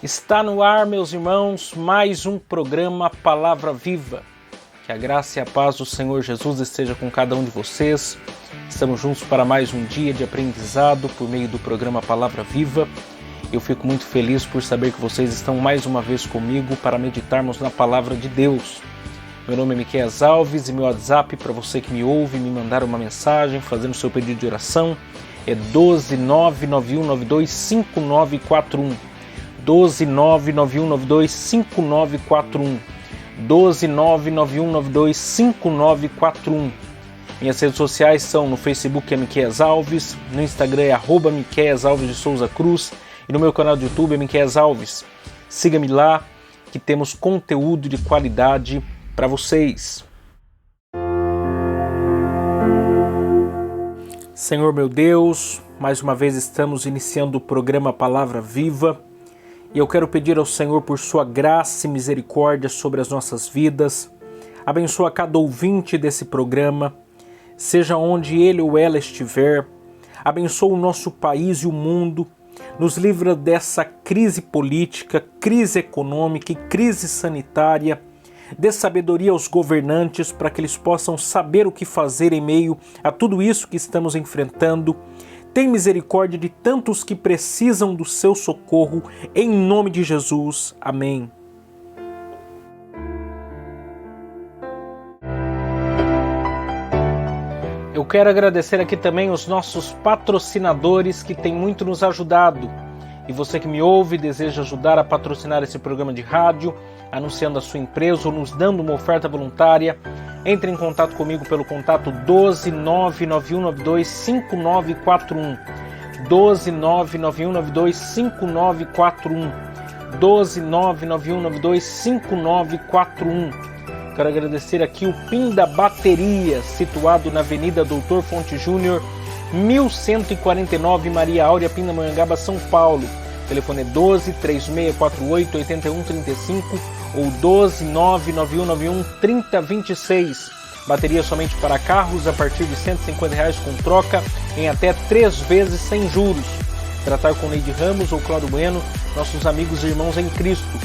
Está no ar, meus irmãos, mais um programa Palavra Viva. Que a graça e a paz do Senhor Jesus esteja com cada um de vocês. Estamos juntos para mais um dia de aprendizado por meio do programa Palavra Viva. Eu fico muito feliz por saber que vocês estão mais uma vez comigo para meditarmos na Palavra de Deus. Meu nome é Miqueias Alves e meu WhatsApp para você que me ouve, me mandar uma mensagem, fazendo seu pedido de oração, é 12991925941. 12991925941. 12991925941. Minhas redes sociais são no Facebook é Miqueias Alves, no Instagram é @Miqueias Alves de Souza Cruz e no meu canal do YouTube é Miqueias Alves. Siga-me lá que temos conteúdo de qualidade para vocês. Senhor meu Deus, mais uma vez estamos iniciando o programa Palavra Viva. E eu quero pedir ao Senhor por sua graça e misericórdia sobre as nossas vidas. Abençoa cada ouvinte desse programa, seja onde ele ou ela estiver. Abençoa o nosso país e o mundo. Nos livra dessa crise política, crise econômica e crise sanitária. Dê sabedoria aos governantes para que eles possam saber o que fazer em meio a tudo isso que estamos enfrentando. Tem misericórdia de tantos que precisam do seu socorro, em nome de Jesus. Amém. Eu quero agradecer aqui também os nossos patrocinadores que têm muito nos ajudado. E você que me ouve e deseja ajudar a patrocinar esse programa de rádio, anunciando a sua empresa ou nos dando uma oferta voluntária, entre em contato comigo pelo contato 12991925941. 12991925941. 12991925941. Quero agradecer aqui o Pinda Bateria, situado na Avenida Doutor Fonte Júnior, 1149, Maria Áurea, Pindamonhangaba, São Paulo. Telefone é 12-3648-8135 ou 12-99191-3026. Bateria somente para carros a partir de R$ 150 com troca em até 3 vezes sem juros. Tratar com Neide Ramos ou Cláudio Bueno, nossos amigos e irmãos em Cristo.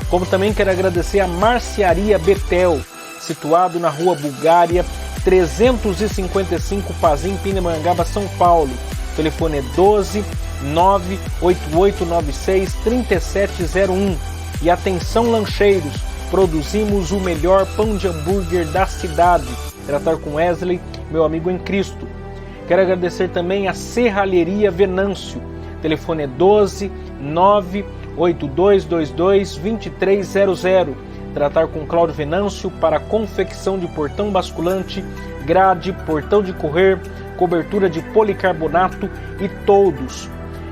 Como também quero agradecer a Marcearia Betel, situado na Rua Bulgária, 355 Pazim, Pindamonhangaba, São Paulo. Telefone é 12-98896-3701. E atenção lancheiros, produzimos o melhor pão de hambúrguer da cidade. Tratar com Wesley, meu amigo em Cristo. Quero agradecer também a Serralheria Venâncio. Telefone é 12-98222-2300. Tratar com Cláudio Venâncio para confecção de portão basculante, grade, portão de correr, cobertura de policarbonato e toldos.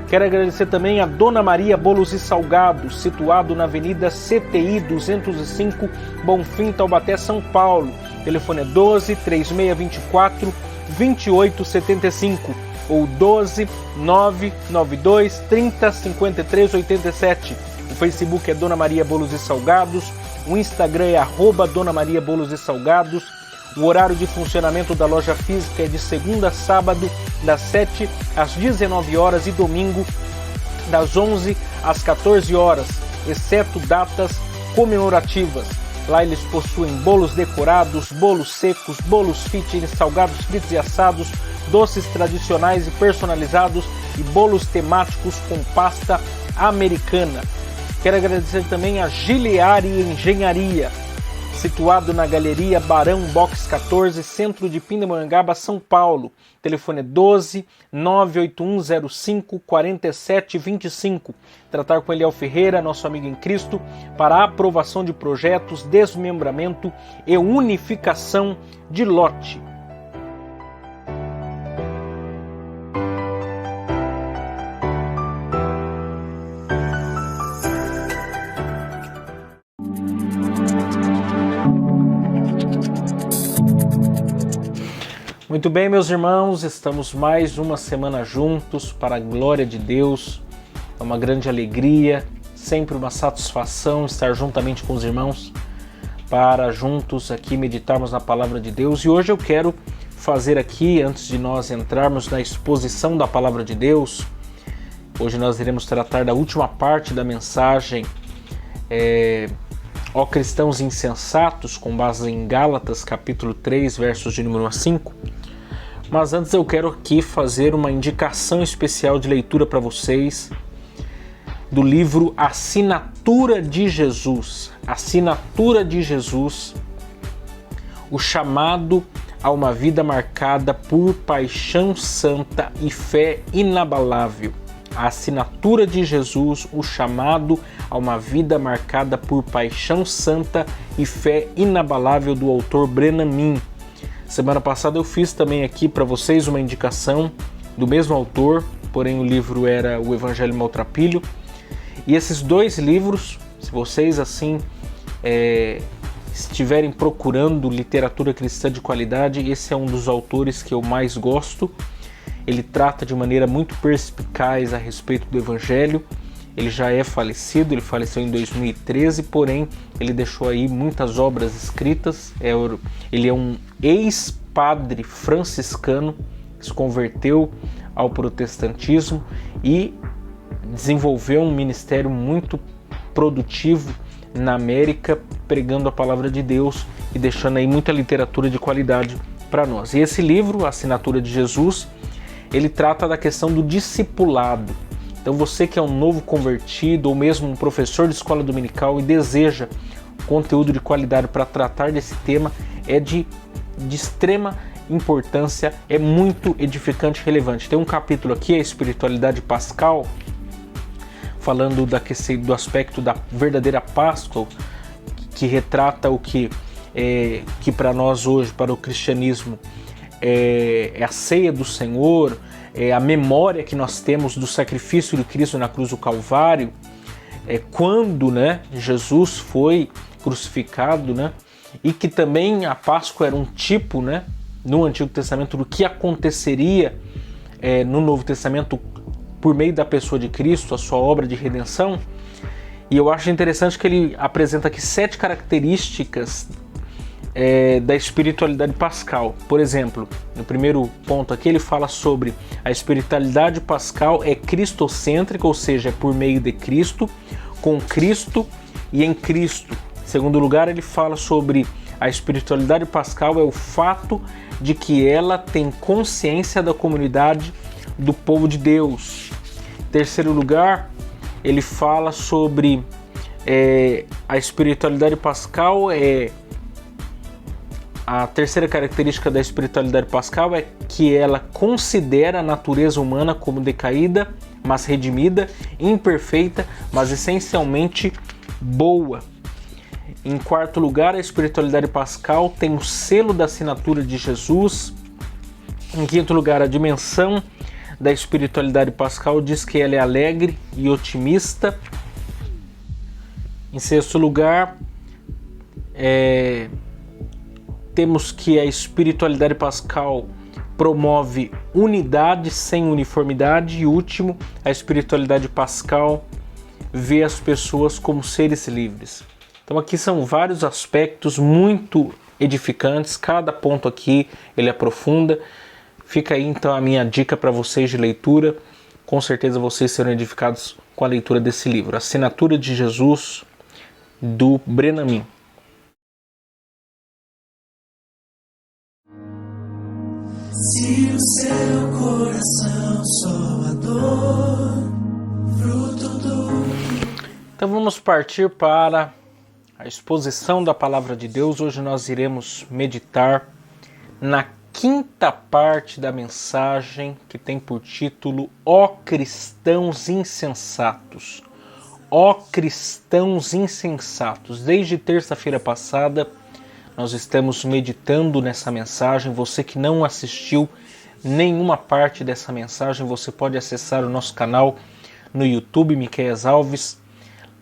Quero agradecer também a Dona Maria Bolos e Salgados, situado na Avenida CTI 205, Bonfim, Taubaté, São Paulo. Telefone é 12-3624-2875 ou 12-992-305387. O Facebook é Dona Maria Bolos e Salgados, o Instagram é @Dona Maria Bolos e Salgados. O horário de funcionamento da loja física é de segunda a sábado, das 7 às 19 horas e domingo, das 11 às 14 horas, exceto datas comemorativas. Lá eles possuem bolos decorados, bolos secos, bolos fitness, salgados fritos e assados, doces tradicionais e personalizados e bolos temáticos com pasta americana. Quero agradecer também a Gileari Engenharia, situado na Galeria Barão Box 14, centro de Pindamonhangaba, São Paulo. Telefone é 12-98105-4725. Tratar com Eliel Ferreira, nosso amigo em Cristo, para a aprovação de projetos, desmembramento e unificação de lote. Muito bem, meus irmãos, estamos mais uma semana juntos para a glória de Deus. É uma grande alegria, sempre uma satisfação estar juntamente com os irmãos para juntos aqui meditarmos na palavra de Deus. E hoje eu quero fazer aqui, antes de nós entrarmos na exposição da Palavra de Deus, hoje nós iremos tratar da última parte da mensagem, ó cristãos insensatos, com base em Gálatas, capítulo 3, versos de número 5. Mas antes eu quero aqui fazer uma indicação especial de leitura para vocês do livro Assinatura de Jesus. Assinatura de Jesus, o chamado a uma vida marcada por paixão santa e fé inabalável. A assinatura de Jesus, o chamado a uma vida marcada por paixão santa e fé inabalável, do autor Brennan. Semana passada eu fiz também aqui para vocês uma indicação do mesmo autor, porém o livro era o Evangelho Maltrapilho. E esses dois livros, se vocês assim estiverem procurando literatura cristã de qualidade, esse é um dos autores que eu mais gosto. Ele trata de maneira muito perspicaz a respeito do Evangelho. Ele já é falecido, ele faleceu em 2013, porém ele deixou aí muitas obras escritas. Ele é um ex-padre franciscano que se converteu ao protestantismo e desenvolveu um ministério muito produtivo na América, pregando a palavra de Deus e deixando aí muita literatura de qualidade para nós. E esse livro, A Assinatura de Jesus, ele trata da questão do discipulado. Então você que é um novo convertido ou mesmo um professor de escola dominical e deseja conteúdo de qualidade para tratar desse tema, é de extrema importância, é muito edificante e relevante. Tem um capítulo aqui, a espiritualidade pascal, falando do aspecto da verdadeira Páscoa, que retrata o que para nós hoje, para o cristianismo, é a ceia do Senhor, é a memória que nós temos do sacrifício de Cristo na cruz do Calvário, quando Jesus foi crucificado, e que também a Páscoa era um tipo, no Antigo Testamento, do que aconteceria no Novo Testamento por meio da pessoa de Cristo, a sua obra de redenção. E eu acho interessante que ele apresenta aqui 7 características da espiritualidade pascal. Por exemplo, no primeiro ponto aqui ele fala sobre a espiritualidade pascal é cristocêntrica, ou seja, é por meio de Cristo, com Cristo e em Cristo. Em segundo lugar, ele fala sobre a espiritualidade pascal é o fato de que ela tem consciência da comunidade do povo de Deus. Em terceiro lugar, ele fala sobre a espiritualidade pascal a terceira característica da espiritualidade pascal é que ela considera a natureza humana como decaída, mas redimida, imperfeita, mas essencialmente boa. Em quarto lugar, a espiritualidade pascal tem o selo da assinatura de Jesus. Em quinto lugar, a dimensão da espiritualidade pascal diz que ela é alegre e otimista. Em sexto lugar, temos que a espiritualidade pascal promove unidade sem uniformidade. E último, a espiritualidade pascal vê as pessoas como seres livres. Então aqui são vários aspectos muito edificantes, cada ponto aqui ele aprofunda. Fica aí então a minha dica para vocês de leitura. Com certeza vocês serão edificados com a leitura desse livro, Assinatura de Jesus, do Brennan. Se o seu coração soa dor, fruto do... Então vamos partir para a exposição da Palavra de Deus. Hoje nós iremos meditar na quinta parte da mensagem, que tem por título Ó cristãos insensatos. Ó cristãos insensatos. Desde terça-feira passada nós estamos meditando nessa mensagem. Você que não assistiu nenhuma parte dessa mensagem, você pode acessar o nosso canal no YouTube, Miqueias Alves.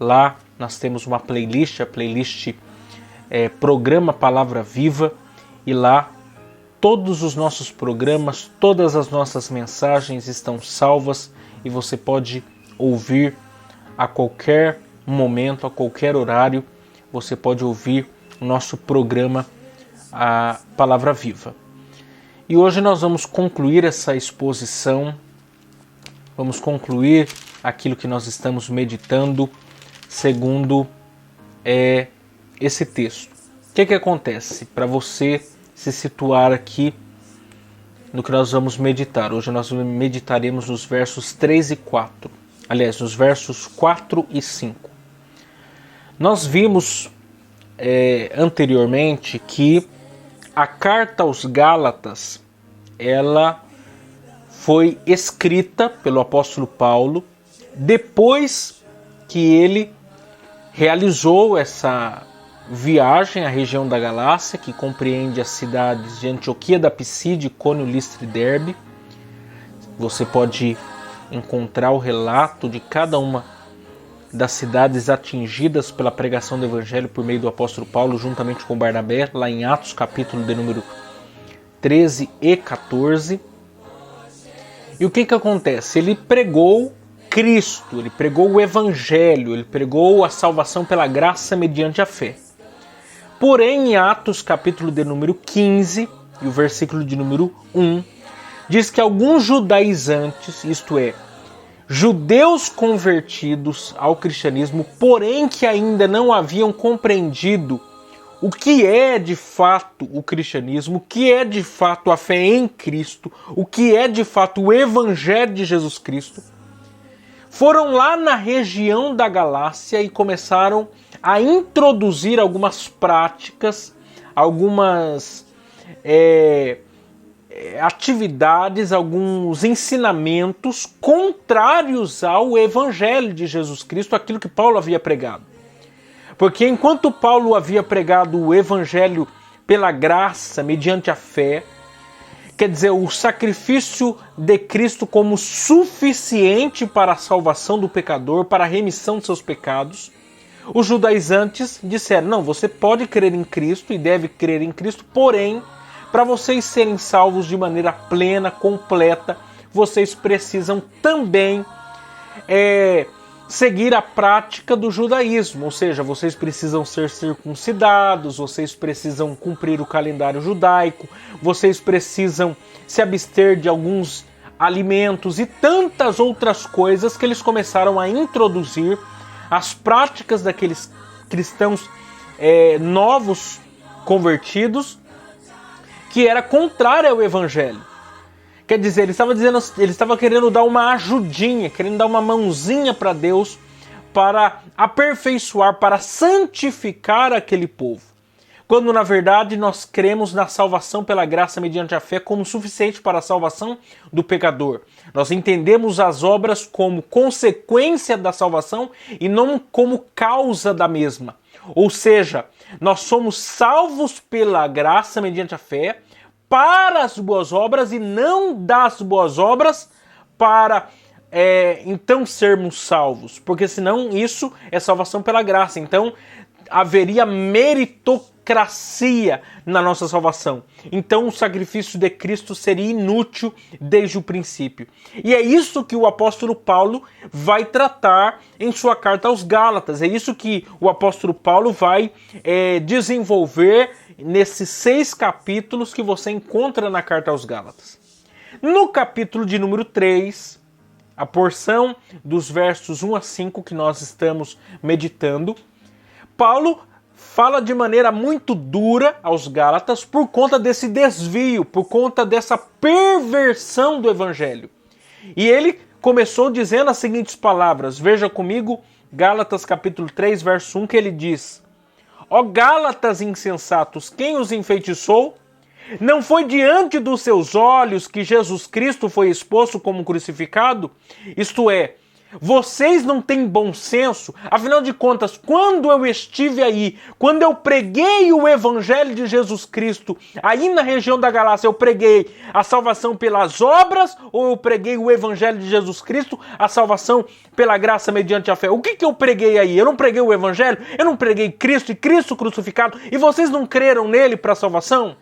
Lá nós temos uma playlist, a playlist Programa Palavra Viva, e lá todos os nossos programas, todas as nossas mensagens estão salvas e você pode ouvir a qualquer momento, a qualquer horário. Você pode ouvir o nosso programa, a Palavra Viva. E hoje nós vamos concluir essa exposição, vamos concluir aquilo que nós estamos meditando segundo esse texto. O que acontece? Para você se situar aqui no que nós vamos meditar. Hoje nós meditaremos nos versos 3 e 4. Aliás, nos versos 4 e 5. Nós vimos anteriormente que a carta aos Gálatas, ela foi escrita pelo apóstolo Paulo depois que ele realizou essa viagem à região da Galácia, que compreende as cidades de Antioquia da Pisídia, Icônio, Listra e Derbe. Você pode encontrar o relato de cada uma das cidades atingidas pela pregação do Evangelho por meio do apóstolo Paulo, juntamente com Barnabé, lá em Atos, capítulo de número 13 e 14. E o que acontece? Ele pregou Cristo, ele pregou o Evangelho, ele pregou a salvação pela graça mediante a fé. Porém, em Atos, capítulo de número 15, e o versículo de número 1, diz que alguns judaizantes, isto é, judeus convertidos ao cristianismo, porém que ainda não haviam compreendido o que é de fato o cristianismo, o que é de fato a fé em Cristo, o que é de fato o Evangelho de Jesus Cristo, foram lá na região da Galácia e começaram a introduzir algumas práticas, algumas atividades, alguns ensinamentos contrários ao Evangelho de Jesus Cristo, aquilo que Paulo havia pregado. Porque enquanto Paulo havia pregado o Evangelho pela graça, mediante a fé, quer dizer, o sacrifício de Cristo como suficiente para a salvação do pecador, para a remissão de seus pecados, os judaizantes disseram, não, você pode crer em Cristo e deve crer em Cristo, porém, para vocês serem salvos de maneira plena, completa, vocês precisam também seguir a prática do judaísmo, ou seja, vocês precisam ser circuncidados, vocês precisam cumprir o calendário judaico, vocês precisam se abster de alguns alimentos e tantas outras coisas que eles começaram a introduzir as práticas daqueles cristãos novos convertidos, que era contrária ao Evangelho. Quer dizer, ele estava querendo dar uma ajudinha, querendo dar uma mãozinha para Deus, para aperfeiçoar, para santificar aquele povo. Quando na verdade nós cremos na salvação pela graça mediante a fé como suficiente para a salvação do pecador. Nós entendemos as obras como consequência da salvação e não como causa da mesma. Ou seja, nós somos salvos pela graça mediante a fé para as boas obras e não das boas obras para então sermos salvos. Porque senão isso é salvação pela graça. Então haveria meritocracia na nossa salvação. Então o sacrifício de Cristo seria inútil desde o princípio. E é isso que o apóstolo Paulo vai tratar em sua carta aos Gálatas. É isso que o apóstolo Paulo vai desenvolver nesses 6 capítulos que você encontra na carta aos Gálatas. No capítulo de número 3, a porção dos versos 1 a 5 que nós estamos meditando, Paulo fala de maneira muito dura aos Gálatas por conta desse desvio, por conta dessa perversão do Evangelho. E ele começou dizendo as seguintes palavras. Veja comigo, Gálatas capítulo 3, verso 1, que ele diz: Ó Gálatas insensatos, quem os enfeitiçou? Não foi diante dos seus olhos que Jesus Cristo foi exposto como crucificado? Isto é, vocês não têm bom senso? Afinal de contas, quando eu estive aí, quando eu preguei o Evangelho de Jesus Cristo, aí na região da Galácia, eu preguei a salvação pelas obras ou eu preguei o Evangelho de Jesus Cristo, a salvação pela graça mediante a fé? O que eu preguei aí? Eu não preguei o Evangelho? Eu não preguei Cristo e Cristo crucificado e vocês não creram nele para a salvação?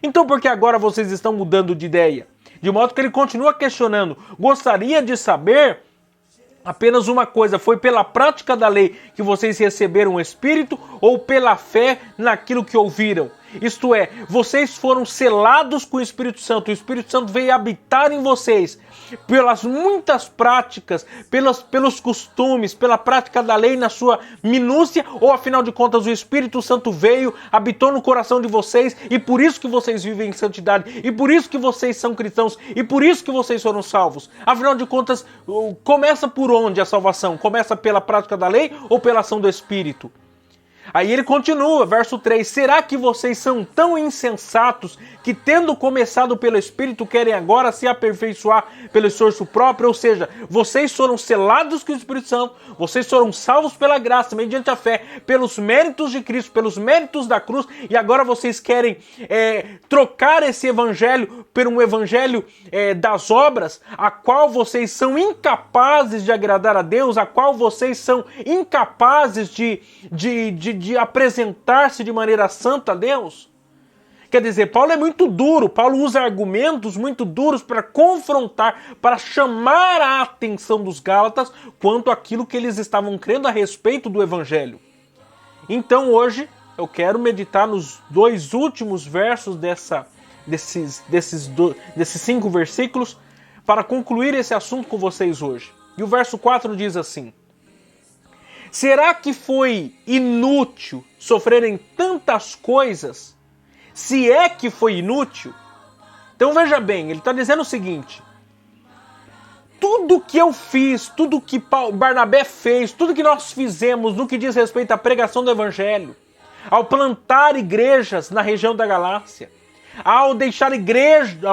Então por que agora vocês estão mudando de ideia? De modo que ele continua questionando. Gostaria de saber apenas uma coisa, foi pela prática da lei que vocês receberam o Espírito ou pela fé naquilo que ouviram? Isto é, vocês foram selados com o Espírito Santo veio habitar em vocês pelas muitas práticas, pelos costumes, pela prática da lei na sua minúcia, ou afinal de contas o Espírito Santo veio, habitou no coração de vocês e por isso que vocês vivem em santidade, e por isso que vocês são cristãos, e por isso que vocês foram salvos. Afinal de contas, começa por onde a salvação? Começa pela prática da lei ou pela ação do Espírito? Aí ele continua, verso 3, será que vocês são tão insensatos que, tendo começado pelo Espírito, querem agora se aperfeiçoar pelo esforço próprio? Ou seja, vocês foram selados com o Espírito Santo, vocês foram salvos pela graça, mediante a fé, pelos méritos de Cristo, pelos méritos da cruz, e agora vocês querem trocar esse evangelho por um evangelho das obras, a qual vocês são incapazes de agradar a Deus, a qual vocês são incapazes de apresentar-se de maneira santa a Deus? Quer dizer, Paulo é muito duro, Paulo usa argumentos muito duros para confrontar, para chamar a atenção dos Gálatas quanto àquilo que eles estavam crendo a respeito do Evangelho. Então hoje eu quero meditar nos dois últimos versos desses 5 versículos para concluir esse assunto com vocês hoje. E o verso 4 diz assim: será que foi inútil sofrerem tantas coisas? Se é que foi inútil? Então veja bem, ele está dizendo o seguinte: tudo que eu fiz, tudo que Barnabé fez, tudo que nós fizemos no que diz respeito à pregação do Evangelho, ao plantar igrejas na região da Galácia, ao deixar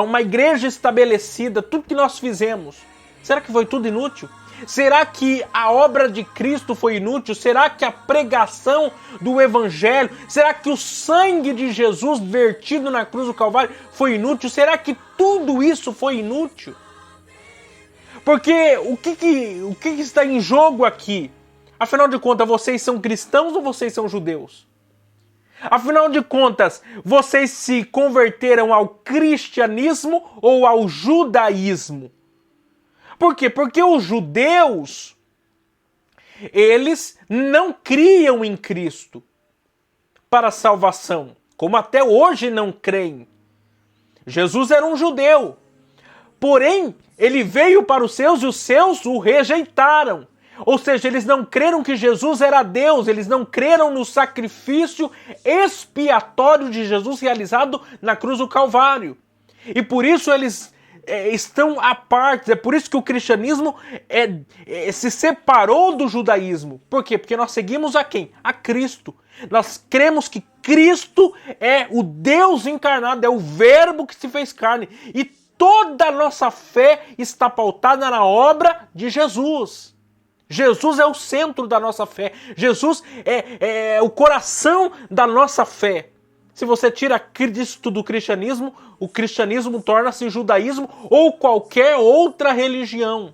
uma igreja estabelecida, tudo que nós fizemos, será que foi tudo inútil? Será que a obra de Cristo foi inútil? Será que a pregação do Evangelho, será que o sangue de Jesus vertido na cruz do Calvário foi inútil? Será que tudo isso foi inútil? Porque o que está em jogo aqui? Afinal de contas, vocês são cristãos ou vocês são judeus? Afinal de contas, vocês se converteram ao cristianismo ou ao judaísmo? Por quê? Porque os judeus, eles não criam em Cristo para salvação, como até hoje não creem. Jesus era um judeu, porém, ele veio para os seus e os seus o rejeitaram. Ou seja, eles não creram que Jesus era Deus, eles não creram no sacrifício expiatório de Jesus realizado na cruz do Calvário. E por isso eles estão à parte, é por isso que o cristianismo se separou do judaísmo. Por quê? Porque nós seguimos a quem? A Cristo. Nós cremos que Cristo é o Deus encarnado, é o Verbo que se fez carne. E toda a nossa fé está pautada na obra de Jesus. Jesus é o centro da nossa fé. Jesus é o coração da nossa fé. Se você tira Cristo do cristianismo, o cristianismo torna-se judaísmo ou qualquer outra religião.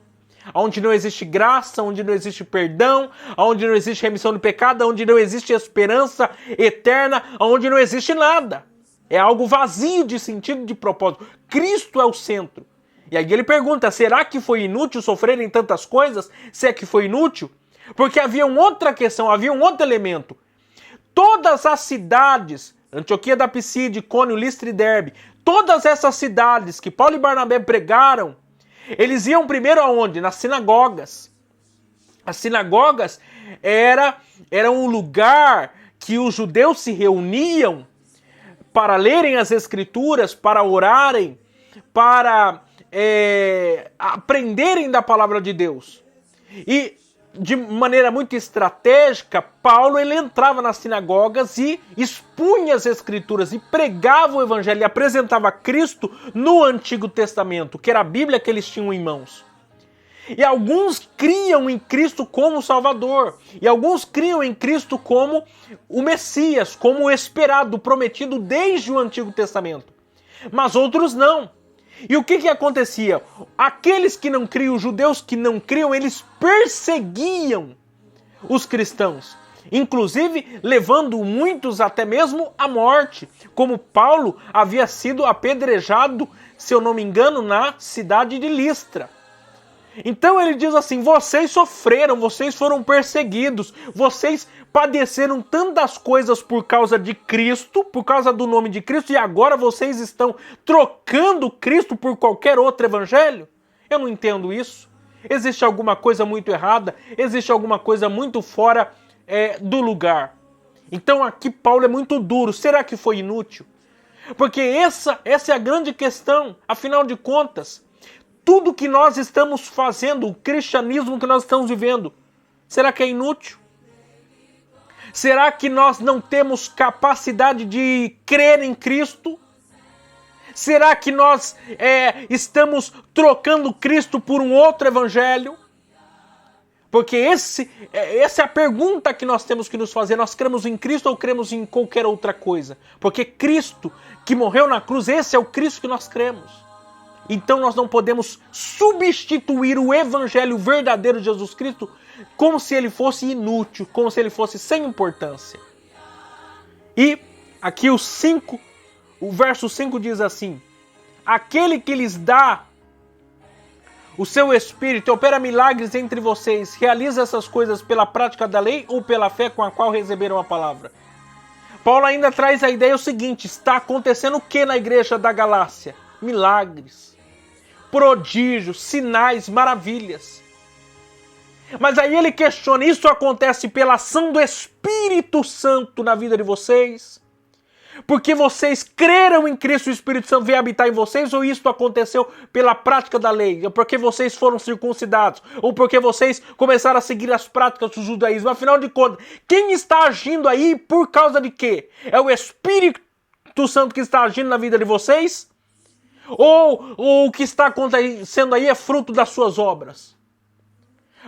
Onde não existe graça, onde não existe perdão, onde não existe remissão de pecado, onde não existe esperança eterna, onde não existe nada. É algo vazio de sentido e de propósito. Cristo é o centro. E aí ele pergunta, será que foi inútil sofrerem tantas coisas? Se é que foi inútil? Porque havia uma outra questão, havia um outro elemento. Todas as cidades, Antioquia da Psídia, Icônio, Listra e Derbe, todas essas cidades que Paulo e Barnabé pregaram, eles iam primeiro aonde? Nas sinagogas. As sinagogas era um lugar que os judeus se reuniam para lerem as escrituras, para orarem, para aprenderem da palavra de Deus. E de maneira muito estratégica, Paulo ele entrava nas sinagogas e expunha as escrituras e pregava o evangelho e apresentava Cristo no Antigo Testamento, que era a Bíblia que eles tinham em mãos. E alguns criam em Cristo como Salvador, e alguns criam em Cristo como o Messias, como o esperado, o prometido desde o Antigo Testamento. Mas outros não. E o que acontecia? Aqueles que não criam, os judeus que não criam, eles perseguiam os cristãos, inclusive levando muitos até mesmo à morte, como Paulo havia sido apedrejado, se eu não me engano, na cidade de Listra. Então ele diz assim, vocês sofreram, vocês foram perseguidos, vocês padeceram tantas coisas por causa de Cristo, por causa do nome de Cristo, e agora vocês estão trocando Cristo por qualquer outro evangelho? Eu não entendo isso. Existe alguma coisa muito errada, existe alguma coisa muito fora do lugar. Então aqui Paulo é muito duro. Será que foi inútil? Porque essa é a grande questão. Afinal de contas, tudo que nós estamos fazendo, o cristianismo que nós estamos vivendo, será que é inútil? Será que nós não temos capacidade de crer em Cristo? Será que nós estamos trocando Cristo por um outro evangelho? Porque essa é a pergunta que nós temos que nos fazer. Nós cremos em Cristo ou cremos em qualquer outra coisa? Porque Cristo que morreu na cruz, esse é o Cristo que nós cremos. Então nós não podemos substituir o evangelho verdadeiro de Jesus Cristo como se ele fosse inútil, como se ele fosse sem importância. E aqui o verso 5 diz assim: aquele que lhes dá o seu Espírito, opera milagres entre vocês, realiza essas coisas pela prática da lei ou pela fé com a qual receberam a palavra? Paulo ainda traz a ideia o seguinte: está acontecendo o que na igreja da Galácia? Milagres, prodígios, sinais, maravilhas. Mas aí ele questiona, isso acontece pela ação do Espírito Santo na vida de vocês? Porque vocês creram em Cristo e o Espírito Santo veio habitar em vocês, ou isso aconteceu pela prática da lei? Ou porque vocês foram circuncidados? Ou porque vocês começaram a seguir as práticas do judaísmo? Afinal de contas, quem está agindo aí por causa de quê? É o Espírito Santo que está agindo na vida de vocês? Ou o que está acontecendo aí é fruto das suas obras?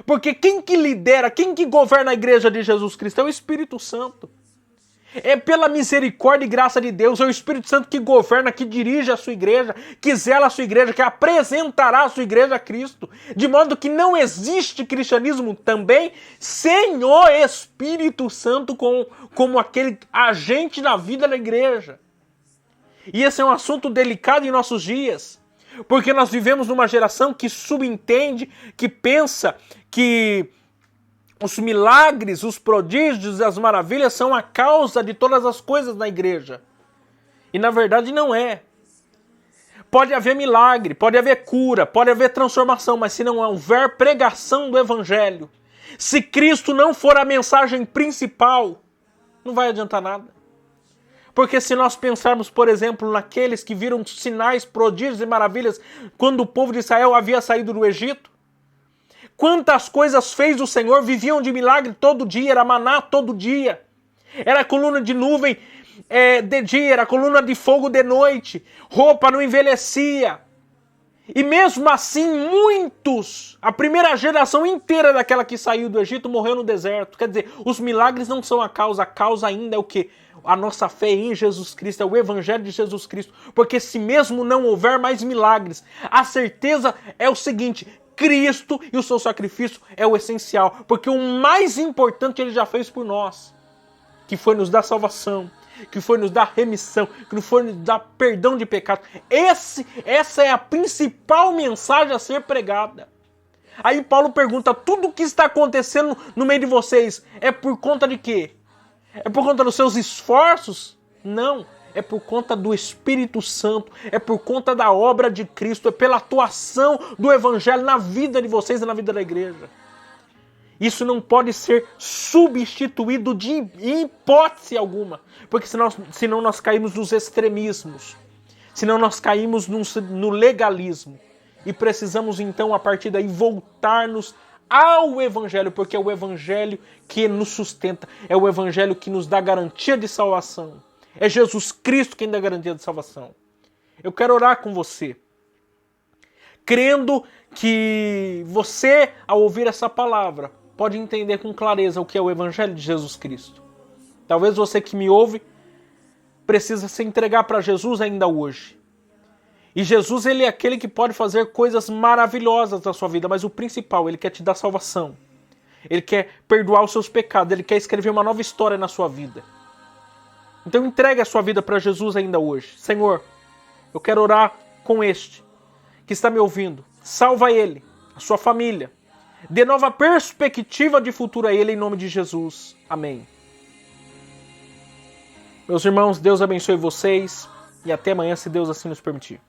Porque quem que lidera, quem que governa a igreja de Jesus Cristo é o Espírito Santo. É pela misericórdia e graça de Deus, é o Espírito Santo que governa, que dirige a sua igreja, que zela a sua igreja, que apresentará a sua igreja a Cristo. De modo que não existe cristianismo também sem o Espírito Santo como aquele agente na vida da igreja. E esse é um assunto delicado em nossos dias, porque nós vivemos numa geração que subentende, que pensa que os milagres, os prodígios e as maravilhas são a causa de todas as coisas na igreja. E na verdade não é. Pode haver milagre, pode haver cura, pode haver transformação, mas se não houver pregação do evangelho, se Cristo não for a mensagem principal, não vai adiantar nada. Porque se nós pensarmos, por exemplo, naqueles que viram sinais, prodígios e maravilhas quando o povo de Israel havia saído do Egito, quantas coisas fez o Senhor, viviam de milagre todo dia, era maná todo dia, era coluna de nuvem de dia, era coluna de fogo de noite, roupa não envelhecia. E mesmo assim, muitos, a primeira geração inteira daquela que saiu do Egito morreu no deserto. Quer dizer, os milagres não são a causa ainda é o quê? A nossa fé em Jesus Cristo, é o Evangelho de Jesus Cristo. Porque se mesmo não houver mais milagres, a certeza é o seguinte: Cristo e o seu sacrifício é o essencial. Porque o mais importante ele já fez por nós, que foi nos dar salvação, que foi nos dar remissão, que foi nos dar perdão de pecado. Essa é a principal mensagem a ser pregada. Aí Paulo pergunta, tudo o que está acontecendo no meio de vocês é por conta de quê? É por conta dos seus esforços? Não, é por conta do Espírito Santo, é por conta da obra de Cristo, é pela atuação do Evangelho na vida de vocês e na vida da igreja. Isso não pode ser substituído de hipótese alguma, porque senão nós caímos nos extremismos, senão nós caímos no legalismo. E precisamos então, a partir daí, voltar-nos ao Evangelho, porque é o Evangelho que nos sustenta, é o Evangelho que nos dá garantia de salvação. É Jesus Cristo quem dá garantia de salvação. Eu quero orar com você, crendo que você, ao ouvir essa palavra, pode entender com clareza o que é o Evangelho de Jesus Cristo. Talvez você que me ouve precisa se entregar para Jesus ainda hoje. E Jesus, ele é aquele que pode fazer coisas maravilhosas na sua vida, mas o principal, ele quer te dar salvação. Ele quer perdoar os seus pecados, ele quer escrever uma nova história na sua vida. Então entregue a sua vida para Jesus ainda hoje. Senhor, eu quero orar com este que está me ouvindo. Salva ele, a sua família. Dê nova perspectiva de futuro a ele em nome de Jesus. Amém. Meus irmãos, Deus abençoe vocês e até amanhã, se Deus assim nos permitir.